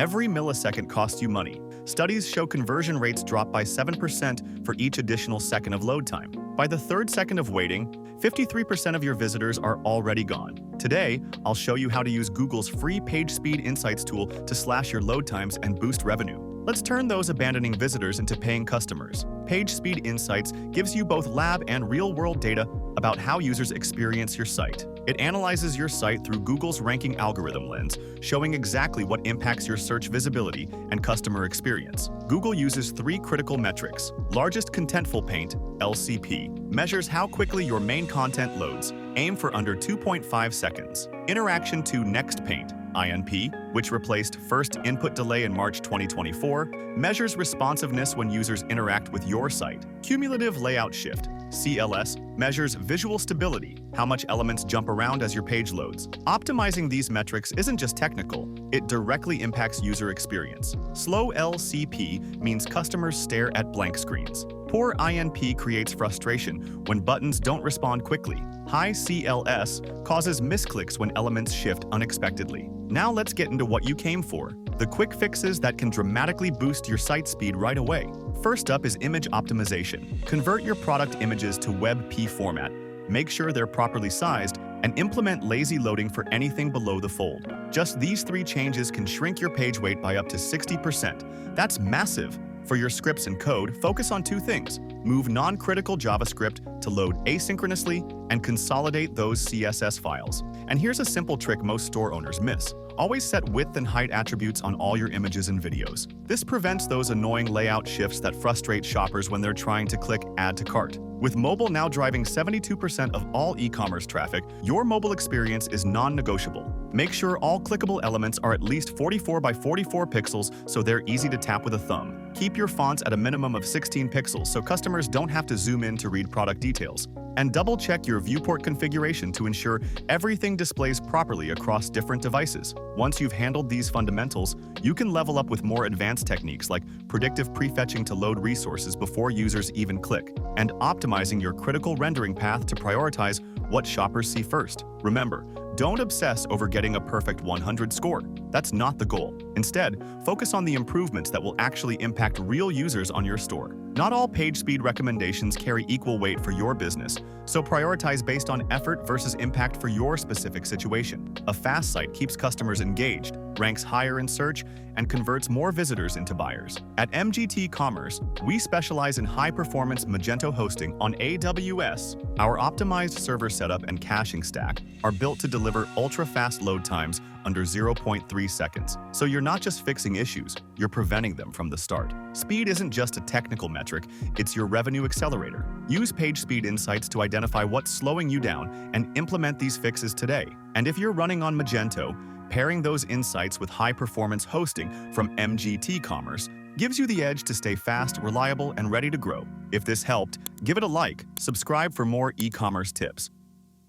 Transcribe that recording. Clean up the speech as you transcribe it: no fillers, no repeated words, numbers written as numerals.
Every millisecond costs you money. Studies show conversion rates drop by 7% for each additional second of load time. By the third second of waiting, 53% of your visitors are already gone. Today, I'll show you how to use Google's free PageSpeed Insights tool to slash your load times and boost revenue. Let's turn those abandoning visitors into paying customers. PageSpeed Insights gives you both lab and real-world data about how users experience your site. It analyzes your site through Google's ranking algorithm lens, showing exactly what impacts your search visibility and customer experience. Google uses 3 critical metrics. Largest Contentful Paint, LCP, measures how quickly your main content loads. Aim for under 2.5 seconds. Interaction to Next Paint, INP, which replaced First Input Delay in March 2024, measures responsiveness when users interact with your site. Cumulative Layout Shift, CLS, measures visual stability, how much elements jump around as your page loads. Optimizing these metrics isn't just technical, it directly impacts user experience. Slow LCP means customers stare at blank screens. Poor INP creates frustration when buttons don't respond quickly. High CLS causes misclicks when elements shift unexpectedly. Now let's get into what you came for, the quick fixes that can dramatically boost your site speed right away. First up is image optimization. Convert your product images to WebP format, make sure they're properly sized, and implement lazy loading for anything below the fold. Just these 3 changes can shrink your page weight by up to 60%. That's massive. For your scripts and code, focus on 2 things. Move non-critical JavaScript to load asynchronously and consolidate those CSS files. And here's a simple trick most store owners miss. Always set width and height attributes on all your images and videos. This prevents those annoying layout shifts that frustrate shoppers when they're trying to click Add to Cart. With mobile now driving 72% of all e-commerce traffic, your mobile experience is non-negotiable. Make sure all clickable elements are at least 44 by 44 pixels so they're easy to tap with a thumb. Keep your fonts at a minimum of 16 pixels so customers don't have to zoom in to read product details. And double-check your viewport configuration to ensure everything displays properly across different devices. Once you've handled these fundamentals, you can level up with more advanced techniques like predictive prefetching to load resources before users even click, and optimizing your critical rendering path to prioritize what shoppers see first. Remember, don't obsess over getting a perfect 100 score. That's not the goal. Instead, focus on the improvements that will actually impact real users on your store. Not all page speed recommendations carry equal weight for your business, so prioritize based on effort versus impact for your specific situation. A fast site keeps customers engaged, ranks higher in search, and converts more visitors into buyers. At MGT-COMMERCE, we specialize in high-performance Magento hosting on AWS. Our optimized server setup and caching stack are built to deliver ultra-fast load times under 0.3 seconds. So you're not just fixing issues, you're preventing them from the start. Speed isn't just a technical metric, it's your revenue accelerator. Use PageSpeed Insights to identify what's slowing you down and implement these fixes today. And if you're running on Magento, pairing those insights with high-performance hosting from MGT-COMMERCE gives you the edge to stay fast, reliable, and ready to grow. If this helped, give it a like, subscribe for more e-commerce tips.